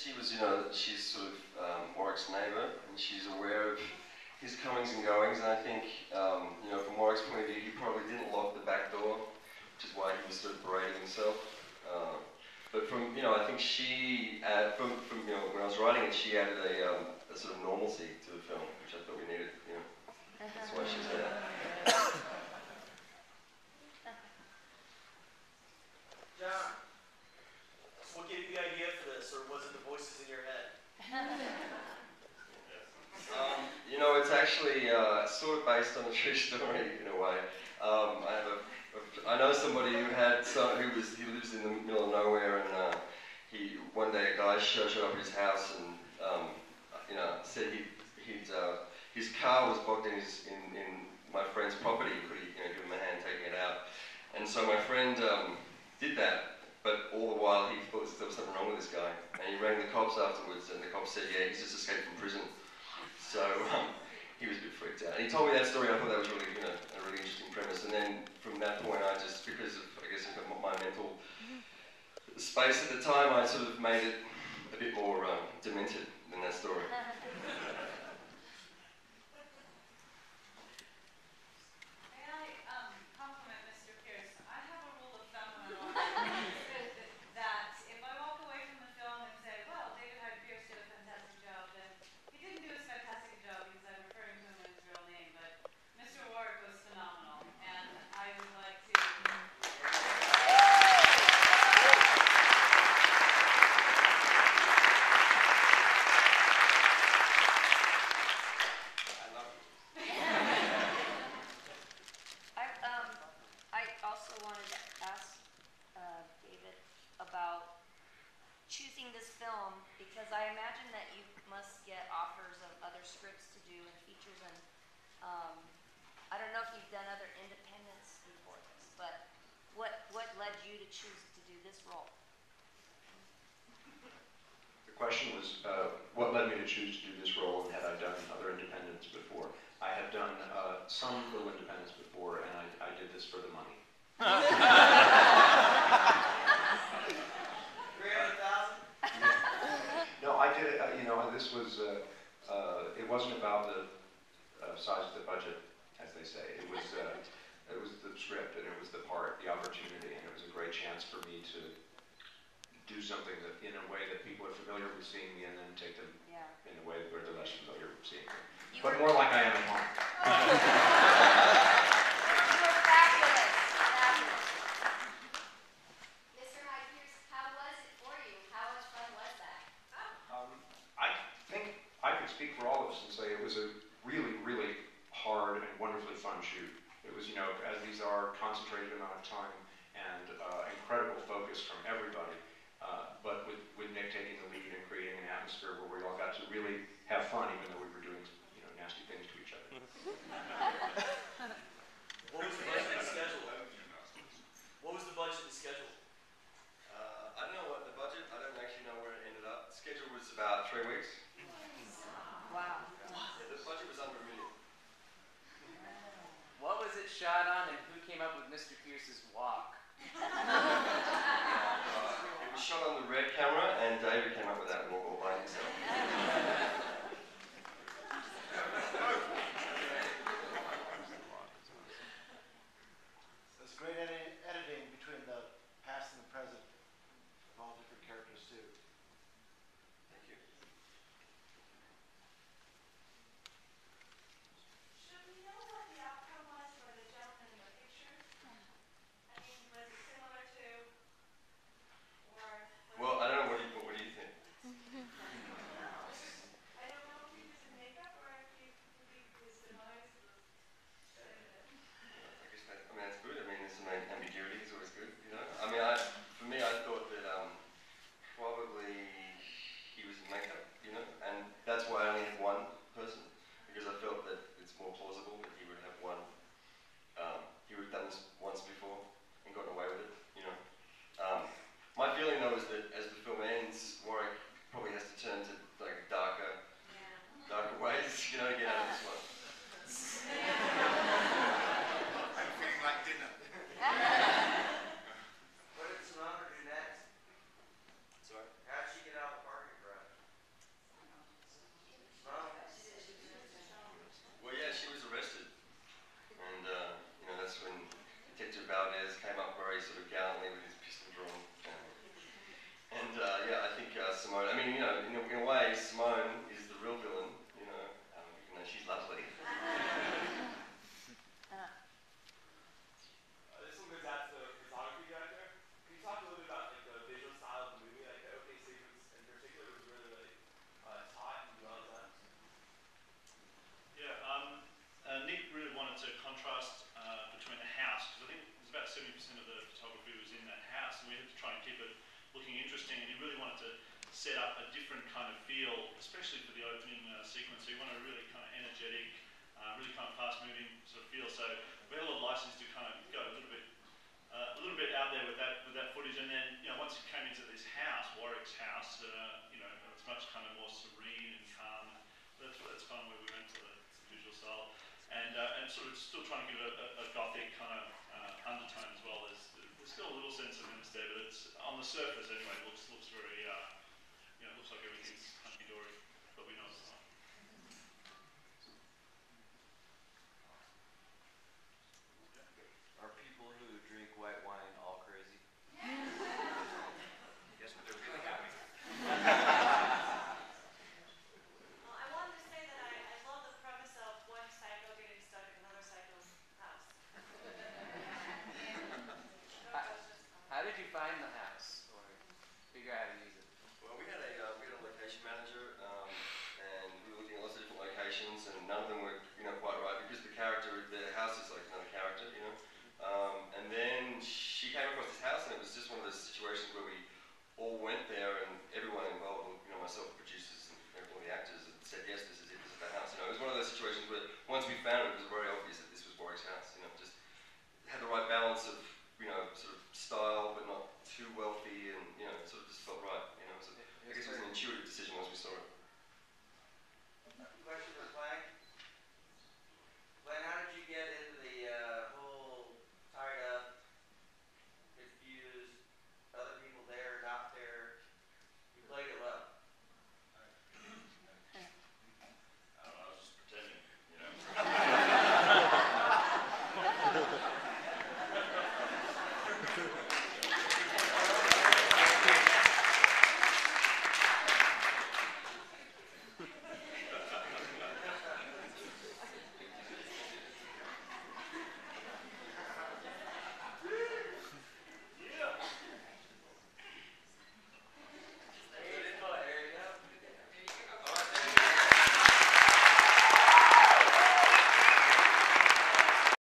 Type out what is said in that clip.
she was, she's sort of Warwick's neighbour, and she's aware of his comings and goings, and I think, from Warwick's point of view, he probably didn't lock the back door, which is why he was sort of berating himself. But from, I think she, from when I was writing it, she added a sort of normalcy to the film, which I thought we needed, That's why she's there. John, what gave you the idea for this, or was it the voices in your head? It's actually sort of based on a true story in a way. I know somebody who lives in the middle of nowhere, and one day a guy showed up at his house and said his car was blocked in my friend's property. Could he give him a hand taking it out? And so my friend did that, but all the while he thought there was something wrong with this guy, and he rang the cops afterwards, and the cops said, yeah, he's just escaped from prison. So he was a bit freaked out. And he told me that story. I thought that was really, a really interesting premise. And then from that point, I just, because of, I guess, my mental space at the time, I sort of made it a bit more demented than that story. choosing this film, because I imagine that you must get offers of other scripts to do and features, and I don't know if you've done other independents before this, but what led you to choose to do this role? The question was, what led me to choose to do this role, and had I done other independents before? I had done some little independents before, and I did this for the money. No, I did it, this was, it wasn't about the size of the budget, as they say. It was the script, and it was the part, the opportunity, and it was a great chance for me to do something that, in a way that people are familiar with seeing me, and then take them in a way where they're less familiar with seeing me. But more like I am at home. You were fabulous. Mr. Hyde, how was it for you? How much fun was that? I think I could speak for all of us and say it was a really, really hard and wonderfully fun shoot. It was, as these are, concentrated amount of time and incredible focus from everybody. But with Nick taking the lead and creating an atmosphere where we all got to really have fun, even though we were doing, nasty things to each other. What was the budget and schedule? What was the budget and schedule? I don't know what the budget. I don't actually know where it ended up. The schedule was about 3 weeks. Wow. Yeah, the budget was under $1 million. What was it shot on, and who came up with Mr. Pierce's walk? It was shot on the Red camera, and David came up with that walk all by himself. There's great editing between the past and the present of all different characters too. Thank you. Should we know what the outcome was for the gentleman in the picture? I mean, was it similar to mean, you know, in a way, Simone is the real villain, you know, even though she's lovely. This one goes out to the photography director. Can you talk a little bit about like the visual style of the movie? Like the opening sequence in particular was really like taut and well done. Yeah, Nick really wanted to contrast between the house, because I think it was about 70% of the photography was in that house, and we had to try and keep it looking interesting, and he really wanted to set up a different kind of feel, especially for the opening sequence. So he wanted a really kind of energetic, really kind of fast-moving sort of feel. So we had a lot of license to kind of go a little bit out there with that footage, and then once it came into this house, Warwick's house, it's much kind of more serene and calm. That's kind of where we went to the visual style, and sort of still trying to give it a gothic kind of undertone as well. There's still a little sense of menace there, but it's on the surface anyway. Looks very looks like everything's hunky dory, but we know it's not. Are people who drink white wine all crazy? Yes, but they're really happy. Well, I wanted to say that I love the premise of one psycho getting stuck in another psycho's house. How did you find the house or figure out how to use it? Well, we had a location manager, and we were looking at lots of different locations, and none of them were, quite right because the house is like another character, And then she came across this house, and it was just one of those situations where we all went there, and everyone involved, myself, the producers, and all the actors, and said, yes, this is it, this is the house. It was one of those situations where once we found it, it was very obvious that this was Warwick's house. Just had the right balance of, sort of style, but not too well